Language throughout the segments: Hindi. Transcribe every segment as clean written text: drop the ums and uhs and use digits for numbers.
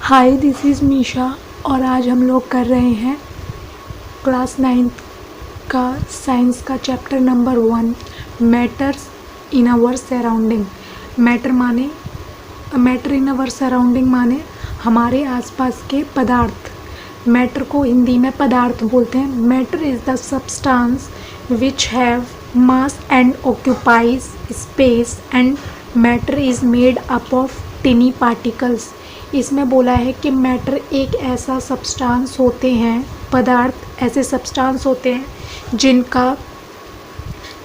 हाय, दिस इज़ मीशा और आज हम लोग कर रहे हैं क्लास 9th का साइंस का chapter number 1 matters in our surrounding. Matter in our surrounding माने हमारे आसपास के पदार्थ। मैटर को हिंदी में पदार्थ बोलते हैं। Matter is the substance which have mass and occupies space and matter is made up of टिनी particles. इसमें बोला है कि मैटर एक ऐसा सब्सटेंस होते हैं, पदार्थ ऐसे सब्सटेंस होते हैं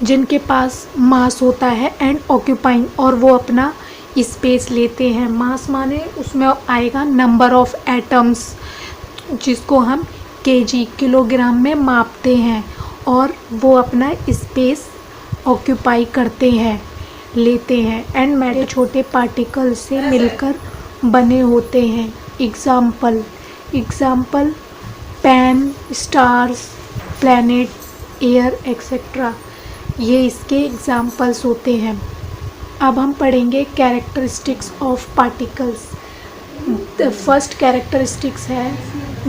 जिनके पास मास होता है एंड ऑक्यूपाइंग, और वो अपना स्पेस लेते हैं। मास माने उसमें आएगा नंबर ऑफ एटम्स, जिसको हम केजी किलोग्राम में मापते हैं, और वो अपना स्पेस ऑक्यूपाई करते हैं, लेते हैं। एंड मैटर छोटे पार्टिकल से मिलकर बने होते हैं। Example pen, stars, planet, air etcetera, ये इसके एग्जाम्पल्स होते हैं। अब हम पढ़ेंगे characteristics of particles. The first characteristics है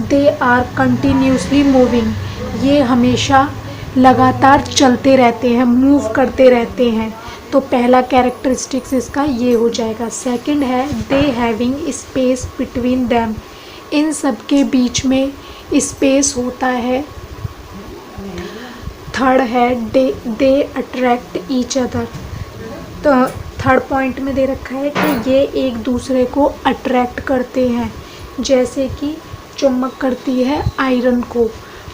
दे आर कंटिन्यूसली मूविंग। ये हमेशा लगातार चलते रहते हैं, मूव करते रहते हैं। तो पहला कैरेक्टरिस्टिक्स इसका ये हो जाएगा। सेकंड है they having space between them. इन सब के बीच में स्पेस होता है। थर्ड है दे अट्रैक्ट ईच अदर। तो थर्ड पॉइंट में दे रखा है कि ये एक दूसरे को अट्रैक्ट करते हैं, जैसे कि चुम्बक करती है आयरन को,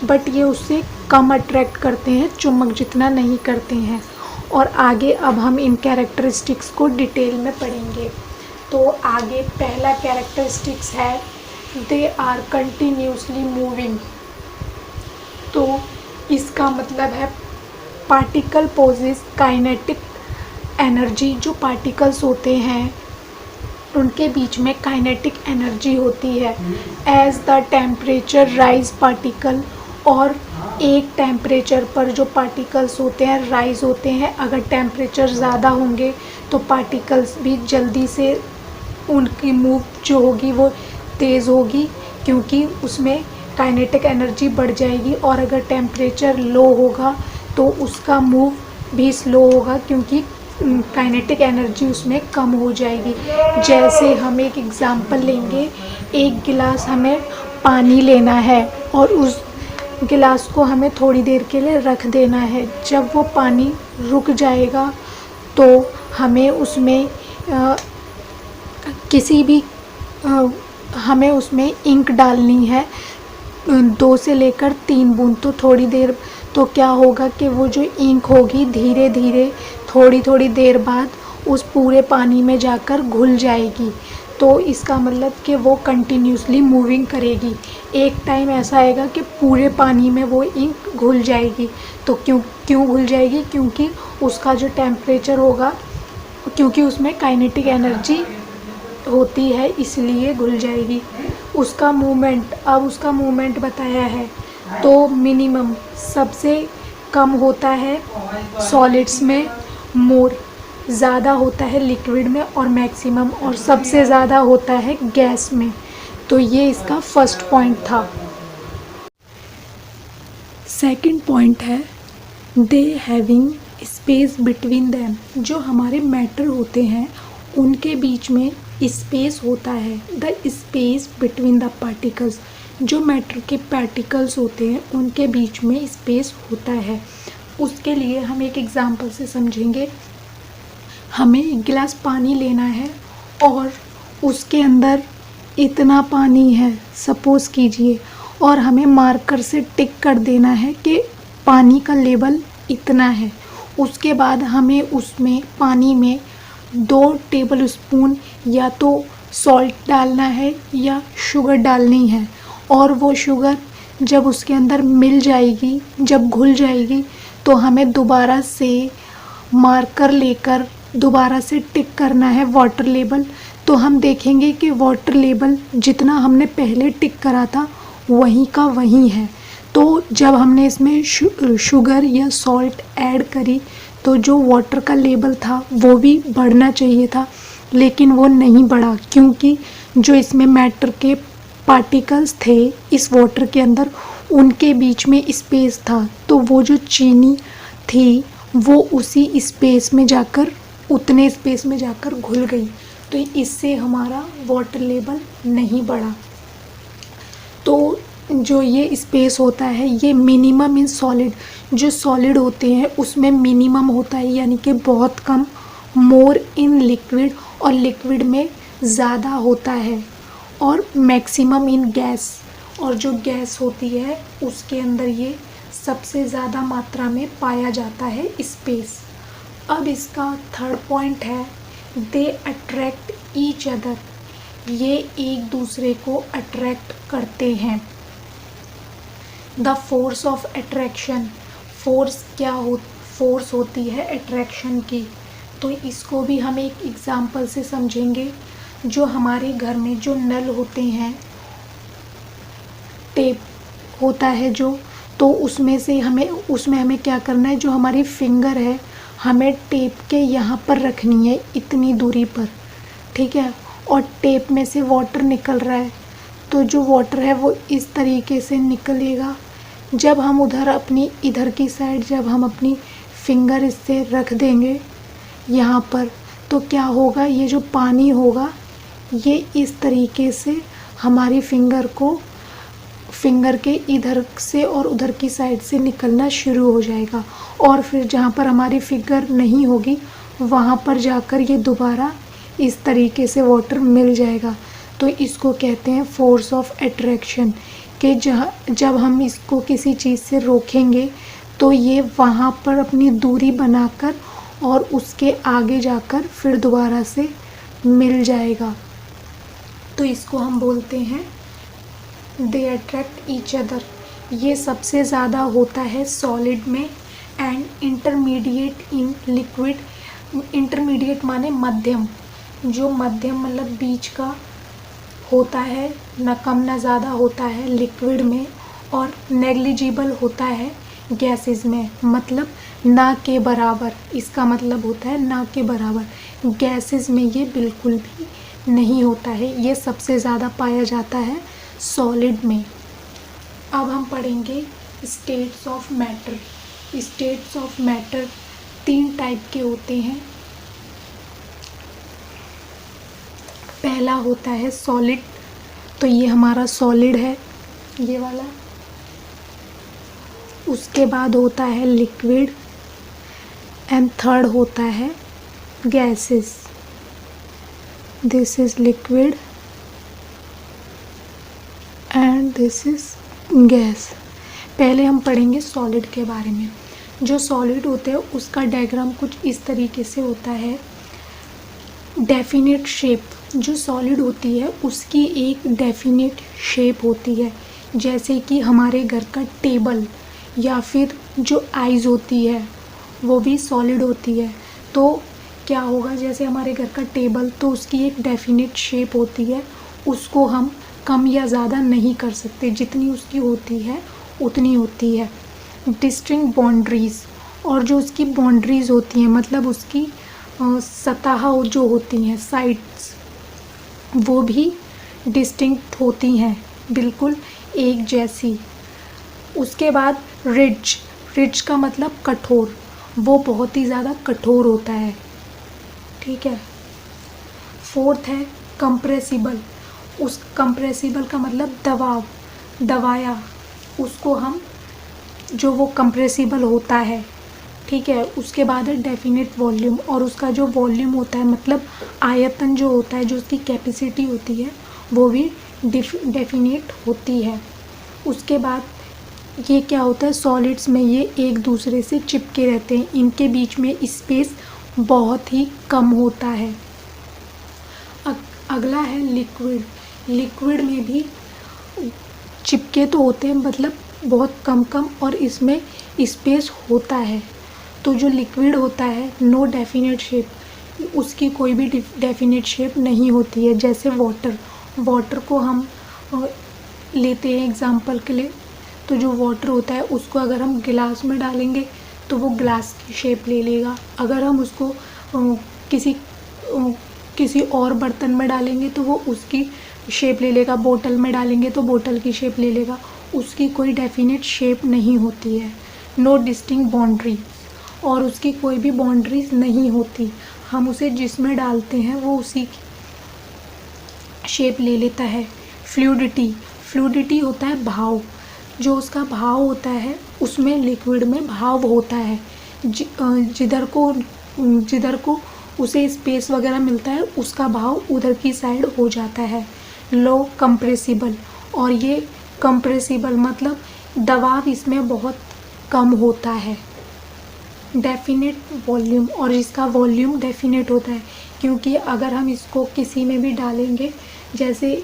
बट ये उससे कम अट्रैक्ट करते हैं, चुम्बक जितना नहीं करते हैं। और आगे अब हम इन कैरेक्टरिस्टिक्स को डिटेल में पढ़ेंगे। तो आगे पहला कैरेक्टरिस्टिक्स है दे आर कंटिन्यूसली मूविंग। तो इसका मतलब है पार्टिकल पोजेस काइनेटिक एनर्जी। जो पार्टिकल्स होते हैं उनके बीच में काइनेटिक एनर्जी होती है। As the temperature rise particle, और एक टेम्परेचर पर जो पार्टिकल्स होते हैं राइज होते हैं। अगर टेम्परेचर ज़्यादा होंगे तो पार्टिकल्स भी जल्दी से उनकी मूव जो होगी वो तेज़ होगी, क्योंकि उसमें काइनेटिक एनर्जी बढ़ जाएगी। और अगर टेम्परेचर लो होगा तो उसका मूव भी स्लो होगा, क्योंकि काइनेटिक एनर्जी उसमें कम हो जाएगी। जैसे हम एक एग्ज़ाम्पल लेंगे, एक गिलास हमें पानी लेना है और उस गिलास को हमें थोड़ी देर के लिए रख देना है। जब वो पानी रुक जाएगा तो हमें उसमें हमें उसमें इंक डालनी है, 2 से लेकर 3 बूंद। तो थोड़ी देर तो क्या होगा कि वो जो इंक होगी धीरे धीरे थोड़ी देर बाद उस पूरे पानी में जाकर घुल जाएगी। तो इसका मतलब कि वो कंटिन्यूसली मूविंग करेगी। एक टाइम ऐसा आएगा कि पूरे पानी में वो इंक घुल जाएगी। तो क्यों घुल जाएगी? क्योंकि उसका जो टेम्परेचर होगा, क्योंकि उसमें काइनेटिक एनर्जी होती है, इसलिए घुल जाएगी। उसका मूवमेंट बताया है। तो मिनिमम सबसे कम होता है सॉलिड्स में, मोर ज़्यादा होता है लिक्विड में, और मैक्सिमम और सबसे ज़्यादा होता है गैस में। तो ये इसका फर्स्ट पॉइंट था। सेकंड पॉइंट है they having space between them. जो हमारे मैटर होते हैं उनके बीच में स्पेस होता है। The space between the particles. जो मैटर के पार्टिकल्स होते हैं उनके बीच में स्पेस होता है। उसके लिए हम एक एग्जांपल से समझेंगे। हमें एक गिलास पानी लेना है और उसके अंदर इतना पानी है, सपोज़ कीजिए, और हमें मार्कर से टिक कर देना है कि पानी का लेवल इतना है। उसके बाद हमें उसमें पानी में 2 टेबल स्पून या तो सॉल्ट डालना है या शुगर डालनी है। और वो शुगर जब उसके अंदर मिल जाएगी, जब घुल जाएगी, तो हमें दोबारा से मार्कर लेकर दोबारा से टिक करना है वाटर लेवल। तो हम देखेंगे कि वाटर लेवल जितना हमने पहले टिक करा था वहीं का वहीं है। तो जब हमने इसमें शुगर या सॉल्ट ऐड करी तो जो वाटर का लेवल था वो भी बढ़ना चाहिए था, लेकिन वो नहीं बढ़ा, क्योंकि जो इसमें मैटर के पार्टिकल्स थे इस वाटर के अंदर, उनके बीच में स्पेस था, तो वो जो चीनी थी वो उसी स्पेस में जाकर, उतने स्पेस में जाकर घुल गई, तो इससे हमारा वाटर लेवल नहीं बढ़ा। तो जो ये स्पेस होता है ये मिनिमम इन सॉलिड, जो सॉलिड होते हैं उसमें मिनिमम होता है, यानी कि बहुत कम, मोर इन लिक्विड, और लिक्विड में ज़्यादा होता है, और मैक्सिमम इन गैस, और जो गैस होती है उसके अंदर ये सबसे ज़्यादा मात्रा में पाया जाता है स्पेस। अब इसका थर्ड पॉइंट है दे अट्रैक्ट ईच अदर, ये एक दूसरे को अट्रैक्ट करते हैं। The force of attraction, force क्या फोर्स होती है अट्रैक्शन की, तो इसको भी हम एक एग्जांपल से समझेंगे। जो हमारे घर में जो नल होते हैं, टेप होता है जो, तो उसमें हमें क्या करना है, जो हमारी फिंगर है हमें टेप के यहाँ पर रखनी है, इतनी दूरी पर, ठीक है, और टेप में से वाटर निकल रहा है, तो जो वाटर है वो इस तरीके से निकलेगा। जब हम इधर की साइड जब हम अपनी फिंगर इससे रख देंगे यहाँ पर, तो क्या होगा, ये जो पानी होगा ये इस तरीके से हमारी फिंगर के इधर से और उधर की साइड से निकलना शुरू हो जाएगा, और फिर जहाँ पर हमारी फिंगर नहीं होगी वहाँ पर जाकर ये दोबारा इस तरीके से वाटर मिल जाएगा। तो इसको कहते हैं फोर्स ऑफ अट्रैक्शन, कि जब हम इसको किसी चीज़ से रोकेंगे तो ये वहाँ पर अपनी दूरी बनाकर और उसके आगे जाकर फिर दोबारा से मिल जाएगा। तो इसको हम बोलते हैं दे अट्रैक्ट ईच अदर। ये सबसे ज़्यादा होता है सॉलिड में, and intermediate in liquid. Intermediate माने मध्यम, जो मध्यम मतलब बीच का होता है, न कम न ज़्यादा होता है लिक्विड में, और नेग्लिजिबल होता है गैसेस में, मतलब ना के बराबर। इसका मतलब होता है ना के बराबर। गैसेस में ये बिल्कुल भी नहीं होता है, ये सबसे ज़्यादा पाया जाता है सॉलिड में। अब हम पढ़ेंगे states of matter. States of matter 3 type के होते हैं। पहला होता है सॉलिड, तो ये हमारा सॉलिड है, ये वाला। उसके बाद होता है लिक्विड, एंड थर्ड होता है gases. This is liquid and this is gas. पहले हम पढ़ेंगे सॉलिड के बारे में। जो सॉलिड होते हैं उसका डायग्राम कुछ इस तरीके से होता है। डेफिनेट शेप, जो सॉलिड होती है उसकी एक डेफिनेट शेप होती है, जैसे कि हमारे घर का टेबल, या फिर जो आइज़ होती है वो भी सॉलिड होती है। तो क्या होगा, जैसे हमारे घर का टेबल, तो उसकी एक डेफिनेट शेप होती है, उसको हम कम या ज़्यादा नहीं कर सकते, जितनी उसकी होती है उतनी होती है। डिस्टिंक्ट बाउंड्रीज़, और जो उसकी बाउंड्रीज़ होती हैं, मतलब उसकी सतह जो होती हैं, साइड्स, वो भी डिस्टिंक्ट होती हैं, बिल्कुल एक जैसी। उसके बाद रिज, रिज का मतलब कठोर, वो बहुत ही ज़्यादा कठोर होता है, ठीक है। फोर्थ है कंप्रेसिबल। उस कंप्रेसिबल का मतलब दबाव, दबाया उसको हम, जो वो कंप्रेसिबल होता है, ठीक है। उसके बाद है डेफिनेट वॉल्यूम, और उसका जो वॉल्यूम होता है, मतलब आयतन जो होता है, जो उसकी कैपेसिटी होती है, वो भी डेफिनेट होती है। उसके बाद ये क्या होता है, सॉलिड्स में ये एक दूसरे से चिपके रहते हैं, इनके बीच में स्पेस बहुत ही कम होता है। अगला है लिक्विड। लिक्विड में भी चिपके तो होते हैं, मतलब बहुत कम कम, और इसमें स्पेस होता है। तो जो लिक्विड होता है, नो डेफिनेट शेप, उसकी कोई भी डेफिनेट शेप नहीं होती है। जैसे वाटर, वाटर को हम लेते हैं एग्जांपल के लिए, तो जो वाटर होता है उसको अगर हम गिलास में डालेंगे तो वो ग्लास की शेप ले लेगा। अगर हम उसको किसी और बर्तन में डालेंगे तो वो उसकी शेप ले लेगा, बोतल में डालेंगे तो बोतल की शेप ले लेगा। उसकी कोई डेफिनेट शेप नहीं होती है। नो डिस्टिंक्ट बाउंड्री, और उसकी कोई भी बाउंड्रीज नहीं होती। हम उसे जिसमें डालते हैं वो उसी की शेप ले लेता है। फ्लूइडिटी होता है भाव, जो उसका भाव होता है उसमें लिक्विड में भाव होता है। जिधर को उसे स्पेस वगैरह मिलता है उसका भाव उधर की साइड हो जाता है। लो कंप्रेसिबल, और ये कंप्रेसिबल मतलब दबाव इसमें बहुत कम होता है। डेफिनेट वॉल्यूम, और इसका वॉल्यूम डेफिनेट होता है, क्योंकि अगर हम इसको किसी में भी डालेंगे, जैसे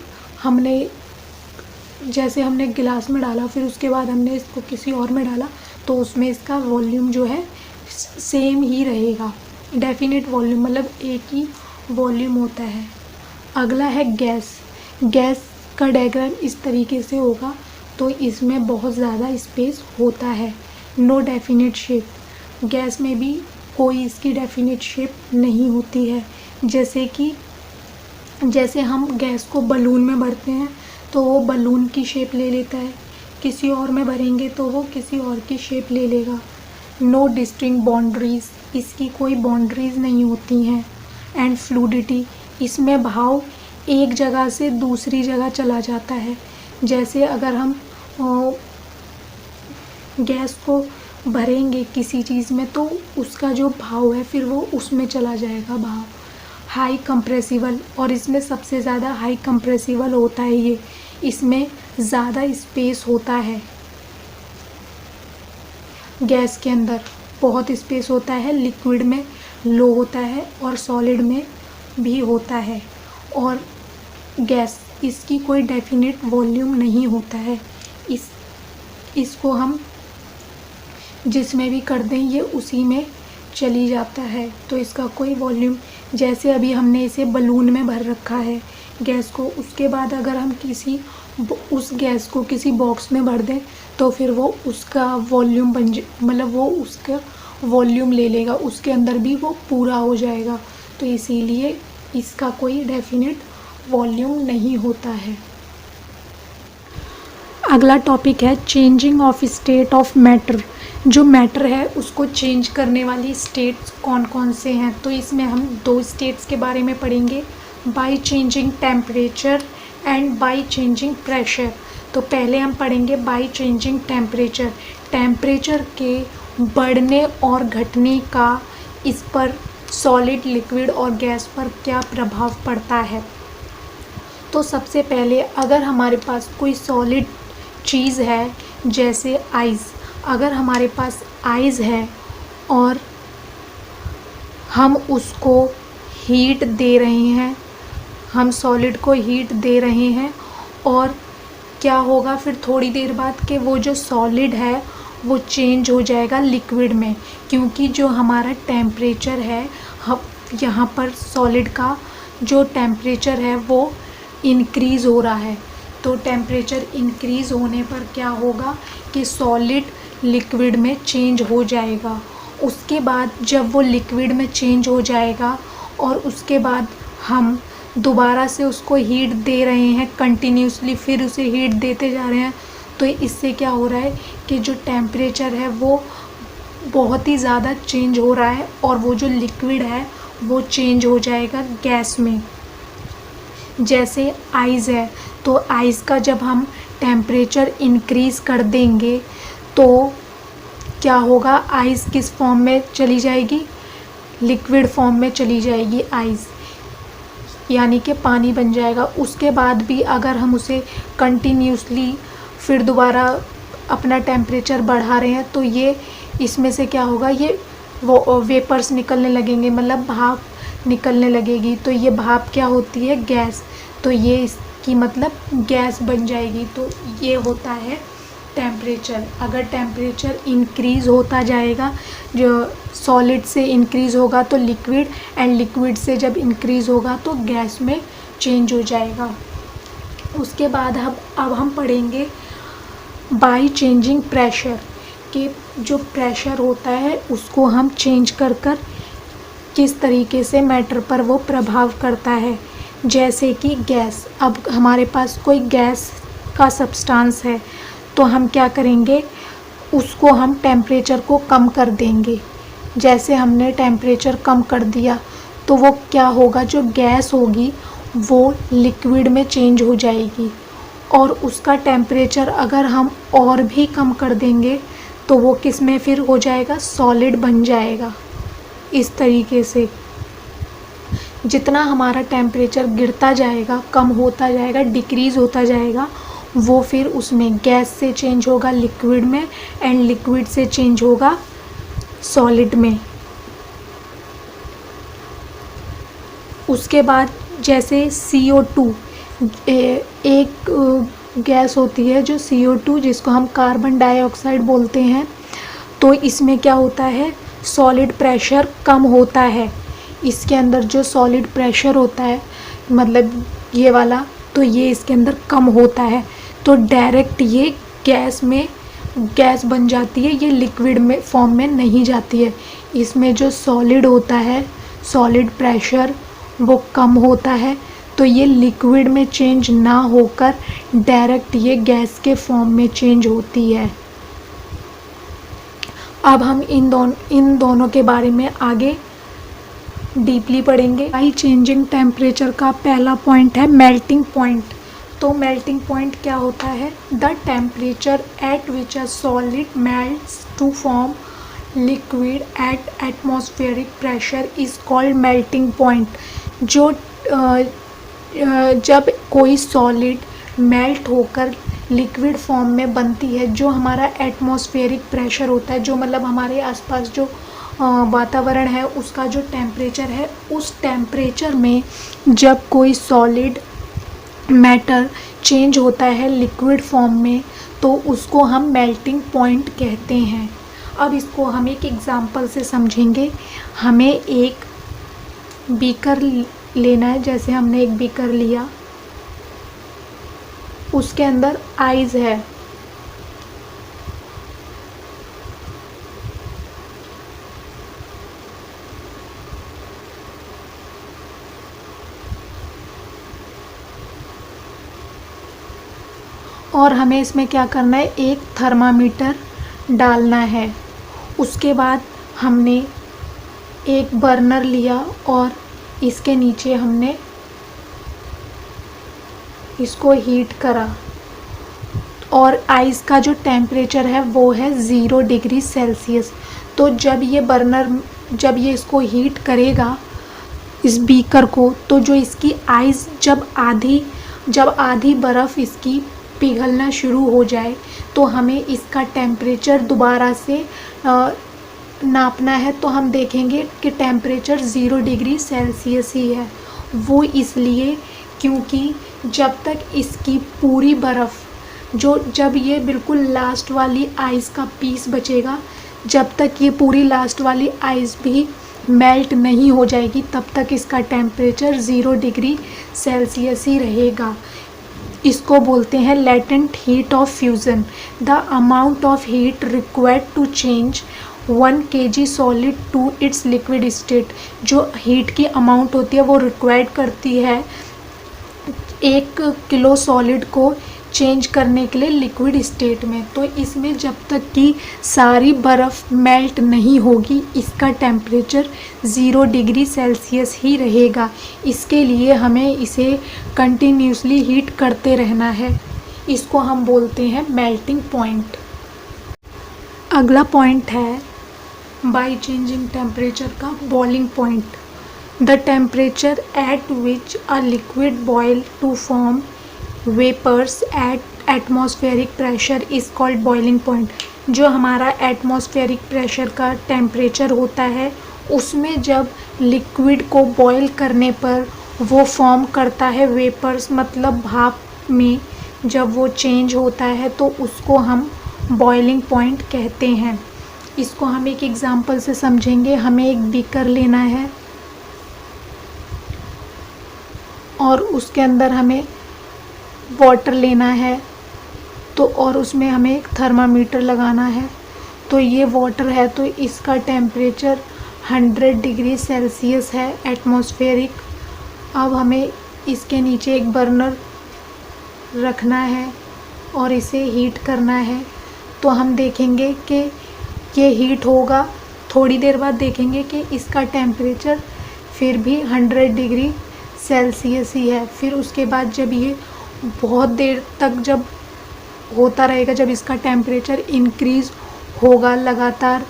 हमने गिलास में डाला, फिर उसके बाद हमने इसको किसी और में डाला, तो उसमें इसका वॉल्यूम जो है सेम ही रहेगा। डेफिनेट वॉल्यूम मतलब एक ही वॉल्यूम होता है। अगला है गैस का डायग्राम इस तरीके से होगा, तो इसमें बहुत ज़्यादा स्पेस होता है। नो डेफिनेट शेप, गैस में भी कोई इसकी डेफिनेट शेप नहीं होती है। जैसे हम गैस को बलून में भरते हैं तो वो बलून की शेप ले लेता है, किसी और में भरेंगे तो वो किसी और की शेप ले लेगा। नो डिस्टिंक्ट बाउंड्रीज, इसकी कोई बाउंड्रीज नहीं होती हैं। एंड फ्लूइडिटी, इसमें भाव एक जगह से दूसरी जगह चला जाता है। जैसे अगर हम गैस को भरेंगे किसी चीज़ में तो उसका जो भाव है फिर वो उसमें चला जाएगा भाव। हाई कंप्रेसिबल, और इसमें सबसे ज़्यादा हाई कंप्रेसिबल होता है ये, इसमें ज़्यादा स्पेस होता है। गैस के अंदर बहुत स्पेस होता है, लिक्विड में लो होता है और सॉलिड में भी होता है। और गैस, इसकी कोई डेफिनेट वॉल्यूम नहीं होता है। इसको हम जिसमें भी कर दें ये उसी में चली जाता है, तो इसका कोई वॉल्यूम, जैसे अभी हमने इसे बलून में भर रखा है गैस को, उसके बाद अगर हम उस गैस को किसी बॉक्स में भर दें तो फिर वो उसका वॉल्यूम मतलब वो उसका वॉल्यूम ले लेगा, उसके अंदर भी वो पूरा हो जाएगा। तो इसीलिए इसका कोई डेफिनेट वॉल्यूम नहीं होता है। अगला टॉपिक है changing of state of matter. जो मैटर है उसको चेंज करने वाली स्टेट्स कौन कौन से हैं, तो इसमें हम दो स्टेट्स के बारे में पढ़ेंगे, bye changing temperature and by changing pressure. तो पहले हम पढ़ेंगे बाय चेंजिंग टेम्परेचर। टेम्परेचर के बढ़ने और घटने का इस पर सॉलिड, लिक्विड और गैस पर क्या प्रभाव पड़ता है। तो सबसे पहले अगर हमारे पास कोई सॉलिड चीज़ है, जैसे आइस, अगर हमारे पास आइस है और हम उसको हीट दे रहे हैं, हम सॉलिड को हीट दे रहे हैं, और क्या होगा फिर थोड़ी देर बाद कि वो जो सॉलिड है वो चेंज हो जाएगा लिक्विड में, क्योंकि जो हमारा टेम्परेचर है, हम यहाँ पर सॉलिड का जो टेम्परेचर है वो इंक्रीज़ हो रहा है। तो टेम्परेचर इंक्रीज़ होने पर क्या होगा कि सॉलिड लिक्विड में चेंज हो जाएगा। उसके बाद जब वो लिक्विड में चेंज हो जाएगा और उसके बाद हम दोबारा से उसको हीट दे रहे हैं कंटिन्यूसली, फिर उसे हीट देते जा रहे हैं, तो इससे क्या हो रहा है कि जो टेम्परेचर है वो बहुत ही ज़्यादा चेंज हो रहा है और वो जो लिक्विड है वो चेंज हो जाएगा गैस में। जैसे आइस है, तो आइस का जब हम टेम्परेचर इंक्रीज़ कर देंगे तो क्या होगा, आइस किस फॉर्म में चली जाएगी, लिक्विड फॉर्म में चली जाएगी आइस, यानी कि पानी बन जाएगा। उसके बाद भी अगर हम उसे कंटिन्यूसली फिर दोबारा अपना टेम्परेचर बढ़ा रहे हैं तो ये इसमें से क्या होगा, ये वो वेपर्स निकलने लगेंगे, मतलब भाप निकलने लगेगी। तो ये भाप क्या होती है, गैस, तो ये इसकी मतलब गैस बन जाएगी। तो ये होता है टेम्परेचर। अगर टेम्परेचर इंक्रीज़ होता जाएगा, जो सॉलिड से इंक्रीज़ होगा तो लिक्विड, एंड लिक्विड से जब इंक्रीज़ होगा तो गैस में चेंज हो जाएगा। उसके बाद अब हम पढ़ेंगे बाय चेंजिंग प्रेशर। के जो प्रेशर होता है उसको हम चेंज कर कर किस तरीके से मैटर पर वो प्रभाव करता है। जैसे कि गैस, अब हमारे पास कोई गैस का सब्सटेंस है तो हम क्या करेंगे, उसको हम टेम्परेचर को कम कर देंगे। जैसे हमने टेम्परेचर कम कर दिया तो वो क्या होगा, जो गैस होगी वो लिक्विड में चेंज हो जाएगी, और उसका टेम्परेचर अगर हम और भी कम कर देंगे तो वो किस में फिर हो जाएगा, सॉलिड बन जाएगा। इस तरीके से जितना हमारा टेम्परेचर गिरता जाएगा, कम होता जाएगा, डिक्रीज़ होता जाएगा, वो फिर उसमें गैस से चेंज होगा लिक्विड में, एंड लिक्विड से चेंज होगा सॉलिड में। उसके बाद जैसे CO2, एक गैस होती है जो CO2, जिसको हम कार्बन डाइऑक्साइड बोलते हैं, तो इसमें क्या होता है, सॉलिड प्रेशर कम होता है। इसके अंदर जो सॉलिड प्रेशर होता है, मतलब ये वाला, तो ये इसके अंदर कम होता है, तो डायरेक्ट ये गैस बन जाती है, ये लिक्विड में फॉर्म में नहीं जाती है। इसमें जो सॉलिड होता है, सॉलिड प्रेशर वो कम होता है, तो ये लिक्विड में चेंज ना होकर डायरेक्ट ये गैस के फॉर्म में चेंज होती है। अब हम इन दोनों के बारे में आगे डीपली पढ़ेंगे। हाई चेंजिंग टेम्परेचर का पहला पॉइंट है मेल्टिंग पॉइंट। तो मेल्टिंग पॉइंट क्या होता है, the temperature at which a solid melts to form liquid at atmospheric pressure is called melting point. जो जब कोई सॉलिड मेल्ट होकर लिक्विड फॉर्म में बनती है, जो हमारा एटमॉस्फेरिक प्रेशर होता है, जो मतलब हमारे आसपास जो वातावरण है उसका जो टेम्परेचर है, उस टेम्परेचर में जब कोई सॉलिड मैटर चेंज होता है लिक्विड फॉर्म में, तो उसको हम मेल्टिंग पॉइंट कहते हैं। अब इसको हम एक एग्जांपल से समझेंगे। हमें एक बीकर लेना है, जैसे हमने एक बीकर लिया, उसके अंदर आइस है, और हमें इसमें क्या करना है, एक थर्मामीटर डालना है। उसके बाद हमने एक बर्नर लिया और इसके नीचे हमने इसको हीट करा, और आइस का जो टेम्परेचर है वो है 0 डिग्री सेल्सियस। तो जब ये इसको हीट करेगा इस बीकर को, तो जो इसकी आइस जब आधी बर्फ़ इसकी पिघलना शुरू हो जाए, तो हमें इसका टेम्परेचर दोबारा से नापना है। तो हम देखेंगे कि टेम्परेचर 0 डिग्री सेल्सियस ही है। वो इसलिए क्योंकि जब तक इसकी पूरी बर्फ़, जब ये बिल्कुल लास्ट वाली आइस का पीस बचेगा, जब तक ये पूरी लास्ट वाली आइस भी मेल्ट नहीं हो जाएगी, तब तक इसका टेम्परेचर 0 डिग्री सेल्सियस ही रहेगा। इसको बोलते हैं latent heat of fusion. The amount of heat required to change 1 kg solid to its liquid state. जो हीट की अमाउंट होती है वो रिक्वायर्ड करती है 1 किलो सॉलिड को चेंज करने के लिए लिक्विड स्टेट में। तो इसमें जब तक कि सारी बर्फ़ मेल्ट नहीं होगी, इसका टेम्परेचर 0 डिग्री सेल्सियस ही रहेगा। इसके लिए हमें इसे कंटिन्यूसली हीट करते रहना है। इसको हम बोलते हैं मेल्टिंग पॉइंट। अगला पॉइंट है बाय चेंजिंग टेम्परेचर का boiling point. The temperature at which a liquid boil to form vapours at atmospheric pressure is called boiling point. जो हमारा एटमॉस्फेरिक प्रेशर का टेम्परेचर होता है, उसमें जब लिक्विड को बॉयल करने पर वो फॉर्म करता है वेपर्स, मतलब भाप में जब वो चेंज होता है, तो उसको हम बॉइलिंग पॉइंट कहते हैं। इसको हम एक एग्जांपल से समझेंगे। हमें एक बीकर लेना है और उसके अंदर हमें वाटर लेना है, तो और उसमें हमें एक थर्मामीटर लगाना है। तो ये वाटर है तो इसका टेम्परेचर 100 डिग्री सेल्सियस है एटमॉस्फेरिक। अब हमें इसके नीचे एक बर्नर रखना है और इसे हीट करना है। तो हम देखेंगे कि ये हीट होगा, थोड़ी देर बाद देखेंगे कि इसका टेम्परेचर फिर भी 100 डिग्री सेल्सियस ही है। फिर उसके बाद जब ये बहुत देर तक जब होता रहेगा, जब इसका टेम्परेचर इंक्रीज़ होगा लगातार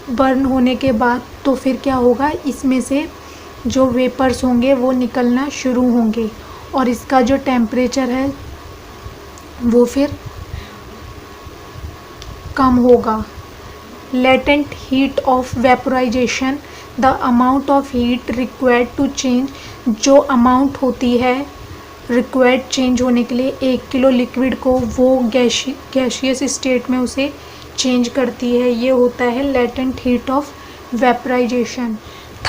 बर्न होने के बाद, तो फिर क्या होगा, इसमें से जो वेपर्स होंगे वो निकलना शुरू होंगे और इसका जो टेम्परेचर है वो फिर कम होगा। Latent heat of vaporisation, the amount of heat required to change, जो अमाउंट होती है रिक्वायर्ड चेंज होने के लिए 1 किलो लिक्विड को, वो गैशियस स्टेट में उसे चेंज करती है। ये होता है latent heat of vaporization.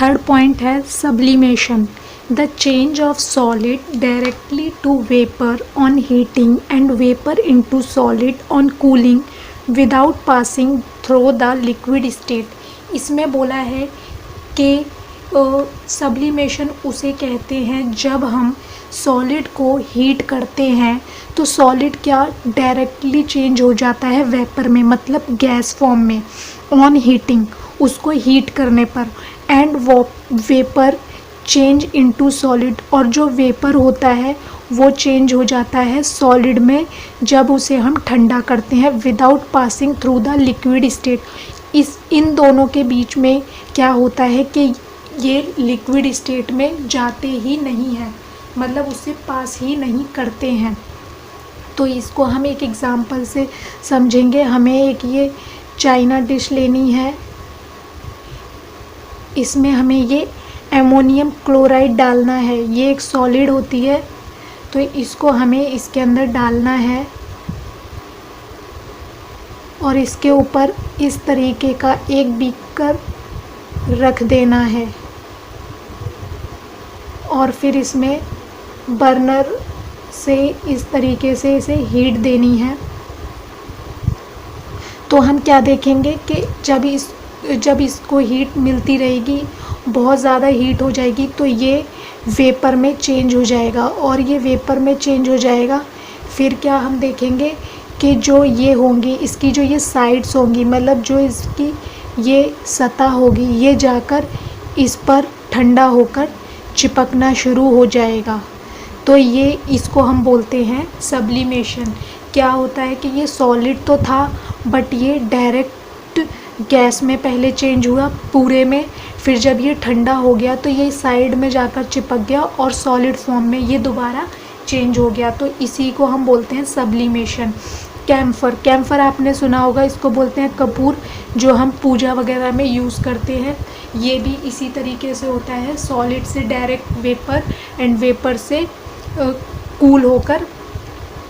Third point है sublimation, the change of solid directly to vapour on heating and vapour into solid on cooling without passing through the liquid state. इसमें बोला है कि सब्लिमेशन उसे कहते हैं जब हम सॉलिड को हीट करते हैं तो सॉलिड क्या डायरेक्टली चेंज हो जाता है वेपर में, मतलब गैस फॉर्म में ऑन हीटिंग, उसको हीट करने पर, एंड वो वेपर चेंज इनटू सॉलिड, और जो वेपर होता है वो चेंज हो जाता है सॉलिड में जब उसे हम ठंडा करते हैं without passing through the liquid state. इन दोनों के बीच में क्या होता है कि ये लिक्विड स्टेट में जाते ही नहीं हैं, मतलब उससे पास ही नहीं करते हैं। तो इसको हम एक एग्ज़ाम्पल से समझेंगे। हमें एक ये चाइना डिश लेनी है, इसमें हमें ये एमोनियम क्लोराइड डालना है। ये एक सॉलिड होती है तो इसको हमें इसके अंदर डालना है और इसके ऊपर इस तरीके का एक बीकर रख देना है और फिर इसमें बर्नर से इस तरीके से इसे हीट देनी है। तो हम क्या देखेंगे कि जब इसको हीट मिलती रहेगी, बहुत ज़्यादा हीट हो जाएगी तो ये वेपर में चेंज हो जाएगा, और ये वेपर में चेंज हो जाएगा। फिर क्या हम देखेंगे कि जो ये होंगी, इसकी जो ये साइड्स होंगी, मतलब जो इसकी ये सतह होगी, ये जाकर इस पर ठंडा होकर चिपकना शुरू हो जाएगा। तो ये इसको हम बोलते हैं सब्लिमेशन। क्या होता है कि ये सॉलिड तो था बट ये डायरेक्ट गैस में पहले चेंज हुआ पूरे में, फिर जब ये ठंडा हो गया तो ये साइड में जाकर चिपक गया और सॉलिड फॉर्म में ये दोबारा चेंज हो गया। तो इसी को हम बोलते हैं सब्लिमेशन। कैम्फर आपने सुना होगा, इसको बोलते हैं कपूर, जो हम पूजा वगैरह में यूज़ करते हैं। ये भी इसी तरीके से होता है, सॉलिड से डायरेक्ट वेपर एंड वेपर से कूल होकर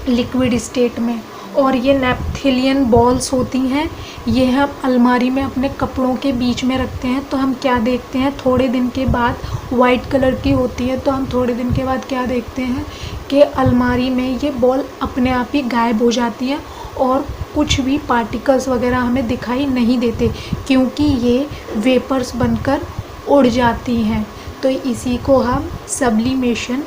लिक्विड स्टेट में। और ये नेप्थेलियन बॉल्स होती हैं, ये हम अलमारी में अपने कपड़ों के बीच में रखते हैं। तो हम क्या देखते हैं, थोड़े दिन के बाद वाइट कलर की होती है, तो हम थोड़े दिन के बाद क्या देखते हैं कि अलमारी में ये बॉल अपने आप ही गायब हो जाती है और कुछ भी पार्टिकल्स वगैरह हमें दिखाई नहीं देते, क्योंकि ये वेपर्स बनकर उड़ जाती हैं। तो इसी को हम सब्लिमेशन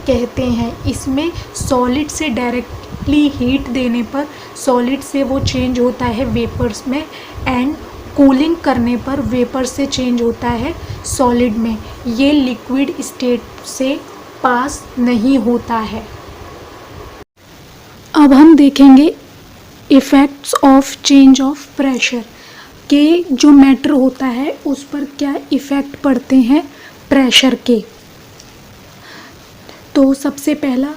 कहते हैं। इसमें सॉलिड से डायरेक्टली हीट देने पर सॉलिड से वो चेंज होता है वेपर्स में, एंड कूलिंग करने पर वेपर से चेंज होता है सॉलिड में। ये लिक्विड स्टेट से पास नहीं होता है। अब हम देखेंगे effects of change of pressure, के जो मैटर होता है उस पर क्या इफ़ेक्ट पड़ते हैं प्रेशर के। तो सबसे पहला,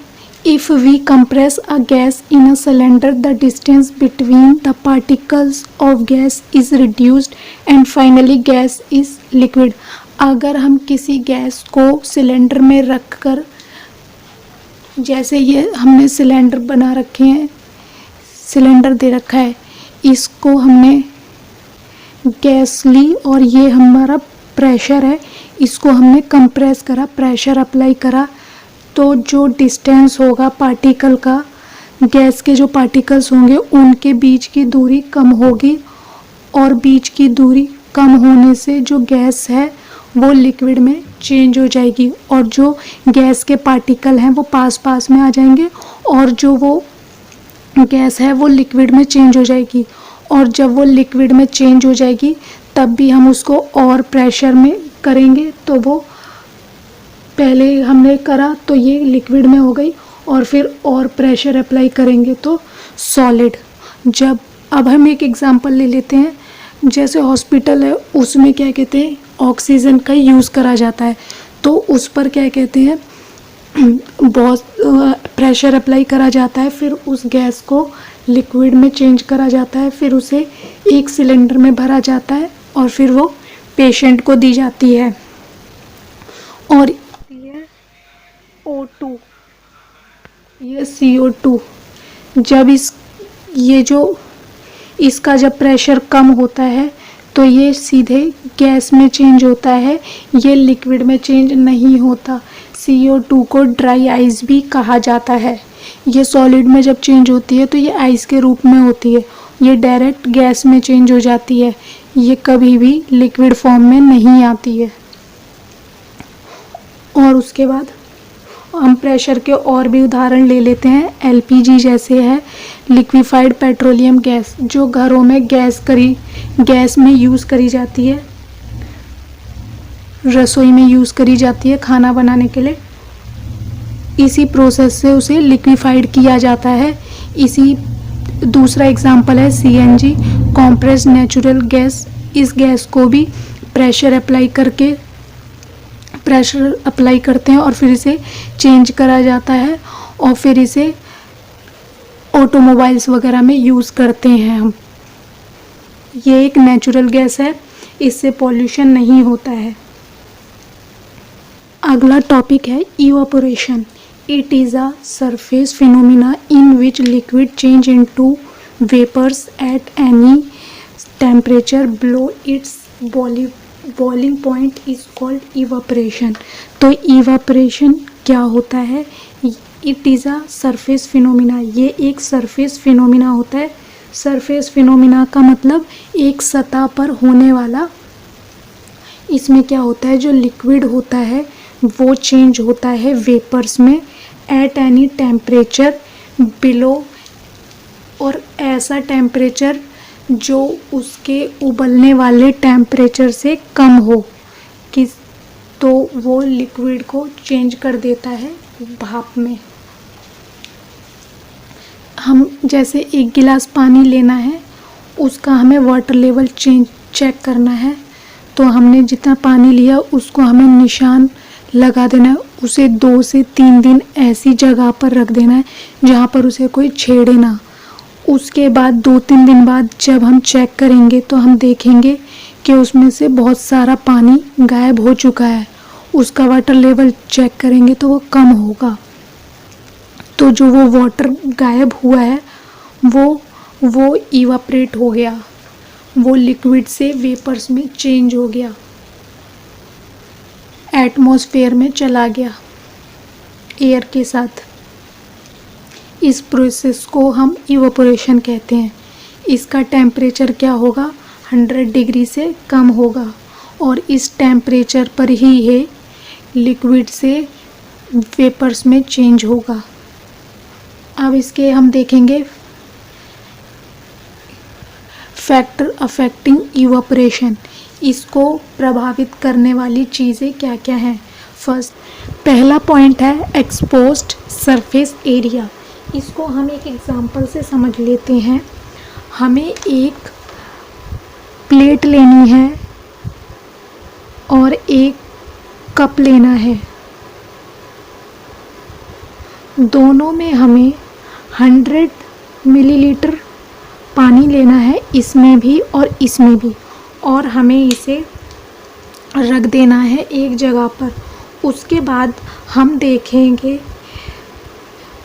if we compress a gas in a cylinder the distance between the particles of gas is reduced and finally gas is liquid. अगर हम किसी गैस को सिलेंडर में रख कर, जैसे ये हमने सिलेंडर बना रखे हैं, सिलेंडर दे रखा है, इसको हमने गैस ली और ये हमारा प्रेशर है, इसको हमने कंप्रेस करा, प्रेशर अप्लाई करा, तो जो डिस्टेंस होगा पार्टिकल का, गैस के जो पार्टिकल्स होंगे उनके बीच की दूरी कम होगी और बीच की दूरी कम होने से जो गैस है वो लिक्विड में चेंज हो जाएगी और जो गैस के पार्टिकल हैं वो पास पास में आ जाएंगे और जो वो गैस है वो लिक्विड में चेंज हो जाएगी। और जब वो लिक्विड में चेंज हो जाएगी तब भी हम उसको और प्रेशर में करेंगे तो वो पहले हमने करा तो ये लिक्विड में हो गई और फिर और प्रेशर अप्लाई करेंगे तो सॉलिड। जब अब हम एक एग्जांपल ले लेते हैं, जैसे हॉस्पिटल है उसमें क्या कहते हैं ऑक्सीजन का यूज़ करा जाता है तो उस पर क्या कहते हैं बहुत प्रेशर अप्लाई करा जाता है, फिर उस गैस को लिक्विड में चेंज करा जाता है, फिर उसे एक सिलेंडर में भरा जाता है और फिर वो पेशेंट को दी जाती है। और ये O2, ये CO2 जब इसका जब प्रेशर कम होता है तो ये सीधे गैस में चेंज होता है, ये लिक्विड में चेंज नहीं होता। CO2 को ड्राई आइस भी कहा जाता है। ये सॉलिड में जब चेंज होती है तो ये आइस के रूप में होती है, ये डायरेक्ट गैस में चेंज हो जाती है, ये कभी भी लिक्विड फॉर्म में नहीं आती है। और उसके बाद हम प्रेशर के और भी उदाहरण ले लेते हैं। LPG जैसे है लिक्विफाइड पेट्रोलियम गैस, जो घरों में गैस में यूज़ करी जाती है, रसोई में यूज़ करी जाती है खाना बनाने के लिए। इसी प्रोसेस से उसे लिक्विफाइड किया जाता है। इसी दूसरा एग्जांपल है CNG कॉम्प्रेस्ड नेचुरल गैस। इस गैस को भी प्रेशर अप्लाई करते हैं और फिर इसे चेंज करा जाता है और फिर इसे ऑटोमोबाइल्स वगैरह में यूज़ करते हैं हम। ये एक नेचुरल गैस है, इससे पॉल्यूशन नहीं होता है। अगला टॉपिक है evaporation. It is a surface phenomena in which liquid change into vapours at any temperature below its boiling point is called evaporation. तो इवापोरेशन क्या होता है? It is a surface phenomena, ये एक सरफेस फिनोमिना होता है। सरफेस फिनोमिना का मतलब एक सतह पर होने वाला। इसमें क्या होता है, जो लिक्विड होता है वो चेंज होता है वेपर्स में एट एनी टेम्परेचर बिलो, और ऐसा टेम्परेचर जो उसके उबलने वाले टेम्परेचर से कम हो तो वो लिक्विड को चेंज कर देता है भाप में। हम जैसे एक गिलास पानी लेना है, उसका हमें वाटर लेवल चेक करना है, तो हमने जितना पानी लिया उसको हमें निशान लगा देना है। उसे 2 से 3 दिन ऐसी जगह पर रख देना है जहाँ पर उसे कोई छेड़े ना। उसके बाद 2-3 दिन बाद जब हम चेक करेंगे तो हम देखेंगे कि उसमें से बहुत सारा पानी गायब हो चुका है। उसका वाटर लेवल चेक करेंगे तो वो कम होगा। तो जो वो वाटर गायब हुआ है वो इवापरेट हो गया, वो लिक्विड से वेपर्स में चेंज हो गया, एटमॉस्फेयर में चला गया एयर के साथ। इस प्रोसेस को हम इवापोरेशन कहते हैं। इसका टेम्परेचर क्या होगा, 100 डिग्री से कम होगा और इस टेम्परेचर पर ही है लिक्विड से वेपर्स में चेंज होगा। अब इसके हम देखेंगे फैक्टर अफेक्टिंग इवापोरेशन। इसको प्रभावित करने वाली चीज़ें क्या क्या हैं। पहला पॉइंट है एक्सपोज्ड सरफेस एरिया। इसको हम एक एग्जांपल से समझ लेते हैं। हमें एक प्लेट लेनी है और एक कप लेना है। दोनों में हमें 100 मिलीलीटर पानी लेना है, इसमें भी और इसमें भी, और हमें इसे रख देना है एक जगह पर। उसके बाद हम देखेंगे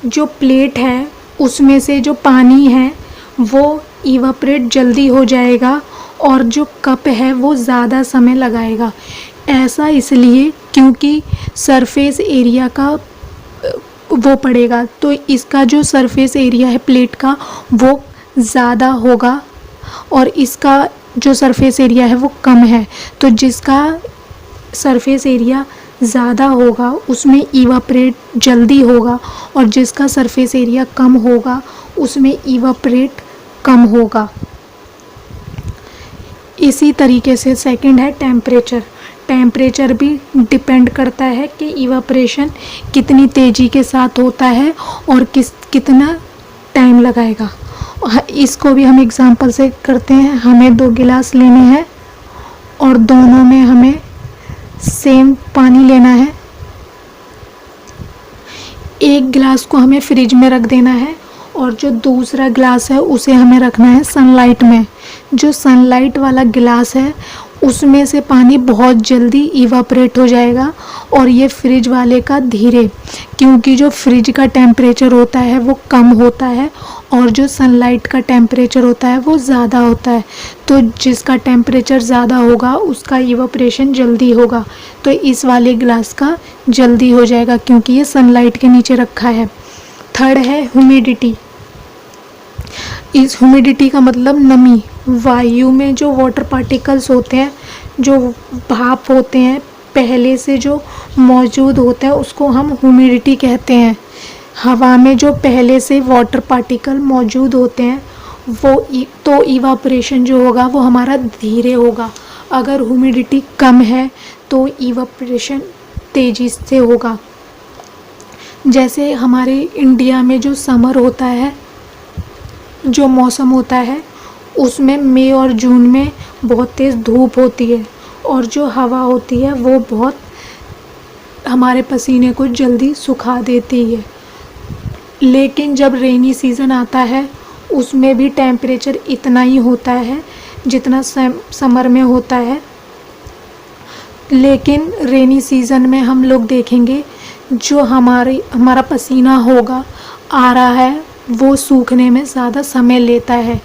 जो प्लेट है उसमें से जो पानी है वो इवापरेट जल्दी हो जाएगा और जो कप है वो ज़्यादा समय लगाएगा। ऐसा इसलिए क्योंकि सरफेस एरिया का वो पड़ेगा, तो इसका जो सरफेस एरिया है प्लेट का वो ज़्यादा होगा और इसका जो सरफेस एरिया है वो कम है, तो जिसका सरफेस एरिया ज़्यादा होगा उसमें इवापरेट जल्दी होगा, और जिसका सरफेस एरिया कम होगा उसमें इवापरेट कम होगा। इसी तरीके से सेकंड है टेम्परेचर। टेम्परेचर भी डिपेंड करता है कि इवापरेशन कितनी तेज़ी के साथ होता है और कितना टाइम लगाएगा। इसको भी हम एग्जांपल से करते हैं। हमें 2 गिलास लेने हैं और दोनों में हमें सेम पानी लेना है। एक गिलास को हमें फ्रिज में रख देना है और जो दूसरा गिलास है उसे हमें रखना है सनलाइट में। जो सनलाइट वाला गिलास है उसमें से पानी बहुत जल्दी इवापरेट हो जाएगा और ये फ्रिज वाले का धीरे, क्योंकि जो फ्रिज का टेम्परेचर होता है वो कम होता है और जो सनलाइट का टेम्परेचर होता है वो ज़्यादा होता है। तो जिसका टेम्परेचर ज़्यादा होगा उसका इवापरेशन जल्दी होगा, तो इस वाले गिलास का जल्दी हो जाएगा क्योंकि ये सनलाइट के नीचे रखा है। थर्ड है ह्यूमिडिटी। इस ह्यूमिडिटी का मतलब नमी। वायु में जो वाटर पार्टिकल्स होते हैं, जो भाप होते हैं पहले से जो मौजूद होता है उसको हम ह्यूमिडिटी कहते हैं। हवा में जो पहले से वाटर पार्टिकल मौजूद होते हैं तो इवापोरेशन जो होगा वो हमारा धीरे होगा। अगर ह्यूमिडिटी कम है तो इवापोरेशन तेज़ी से होगा। जैसे हमारे इंडिया में जो समर होता है, जो मौसम होता है उसमें मई और जून में बहुत तेज़ धूप होती है और जो हवा होती है वो बहुत हमारे पसीने को जल्दी सुखा देती है। लेकिन जब रेनी सीज़न आता है उसमें भी टेम्परेचर इतना ही होता है जितना समर में होता है। लेकिन रेनी सीज़न में हम लोग देखेंगे जो हमारा पसीना होगा आ रहा है वो सूखने में ज़्यादा समय लेता है,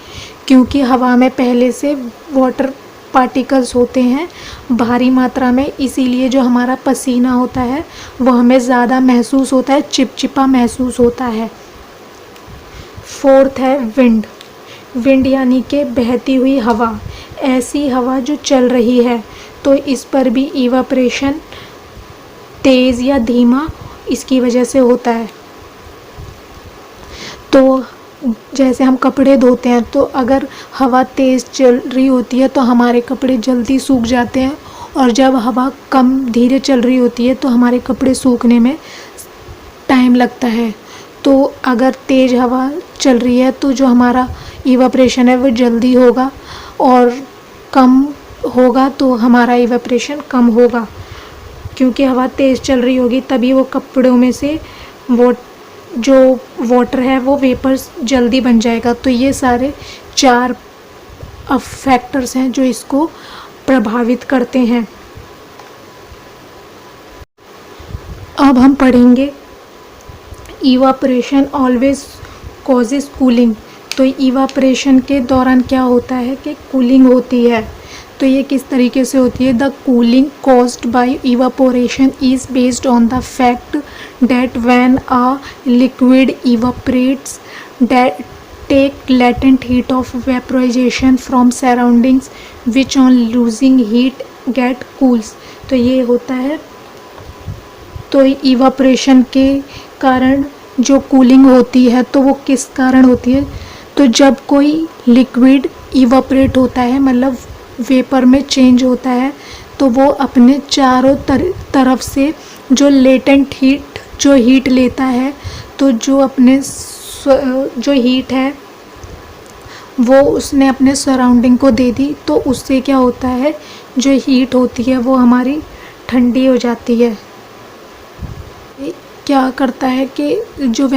क्योंकि हवा में पहले से वाटर पार्टिकल्स होते हैं भारी मात्रा में, इसीलिए जो हमारा पसीना होता है वो हमें ज़्यादा महसूस होता है, चिपचिपा महसूस होता है। फोर्थ है विंड। विंड यानी कि बहती हुई हवा, ऐसी हवा जो चल रही है, तो इस पर भी इवापोरेशन तेज़ या धीमा इसकी वजह से होता है। तो जैसे हम कपड़े धोते हैं तो अगर हवा तेज़ चल रही होती है तो हमारे कपड़े जल्दी सूख जाते हैं, और जब हवा कम धीरे चल रही होती है तो हमारे कपड़े सूखने में टाइम लगता है। तो अगर तेज़ हवा चल रही है तो जो हमारा इवापोरेशन है वो जल्दी होगा, और कम होगा तो हमारा इवापोरेशन कम होगा, क्योंकि हवा तेज़ चल रही होगी तभी वो कपड़ों में से वो जो वाटर है वो वेपर्स जल्दी बन जाएगा। तो ये सारे 4 फैक्टर्स हैं जो इसको प्रभावित करते हैं। अब हम पढ़ेंगे इवापोरेशन ऑलवेज कॉजेज कूलिंग। तो इवापोरेशन के दौरान क्या होता है कि कूलिंग होती है। तो ये किस तरीके से होती है? The cooling caused by evaporation is based on the fact that when a liquid evaporates that take latent heat of vaporization from surroundings which on losing heat get cools। तो ये होता है। तो इवापोरेशन के कारण जो कूलिंग होती है तो वो किस कारण होती है? तो जब कोई लिक्विड इवापोरेट होता है, मतलब वेपर में चेंज होता है, तो वो अपने चारों तरफ से जो लेटेंट हीट लेता है, तो जो हीट है वो उसने अपने सराउंडिंग को दे दी, तो उससे क्या होता है, जो हीट होती है वो हमारी ठंडी हो जाती है। क्या करता है कि जो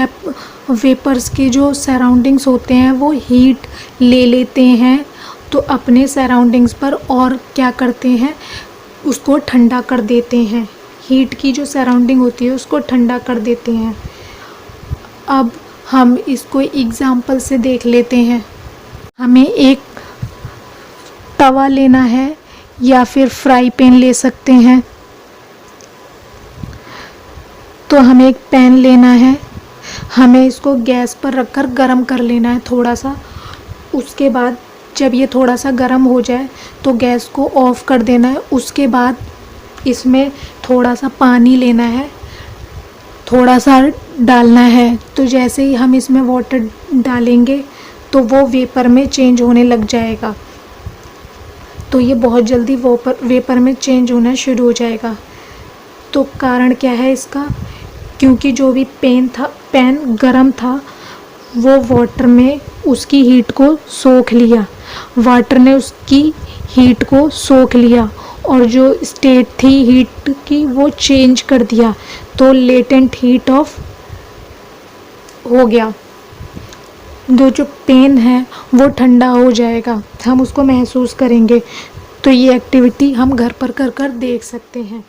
वेपर्स के जो सराउंडिंग्स होते हैं वो हीट ले लेते हैं, तो अपने सराउंडिंग्स पर और क्या करते हैं, उसको ठंडा कर देते हैं। हीट की जो सराउंडिंग होती है उसको ठंडा कर देते हैं। अब हम इसको एग्जाम्पल से देख लेते हैं। हमें एक तवा लेना है या फिर फ्राई पैन ले सकते हैं। तो हमें एक पैन लेना है, हमें इसको गैस पर रखकर गरम कर लेना है थोड़ा सा। उसके बाद जब ये थोड़ा सा गर्म हो जाए तो गैस को ऑफ़ कर देना है। उसके बाद इसमें थोड़ा सा पानी लेना है, थोड़ा सा डालना है। तो जैसे ही हम इसमें वाटर डालेंगे तो वो वेपर में चेंज होने लग जाएगा। तो ये बहुत जल्दी वेपर में चेंज होना शुरू हो जाएगा। तो कारण क्या है इसका, क्योंकि जो भी पैन गरम था वो वाटर में उसकी हीट को सोख लिया, वाटर ने उसकी हीट को सोख लिया और जो स्टेट थी हीट की वो चेंज कर दिया। तो लेटेंट हीट ऑफ हो गया, जो पेन है वो ठंडा हो जाएगा, हम उसको महसूस करेंगे। तो ये एक्टिविटी हम घर पर कर देख सकते हैं।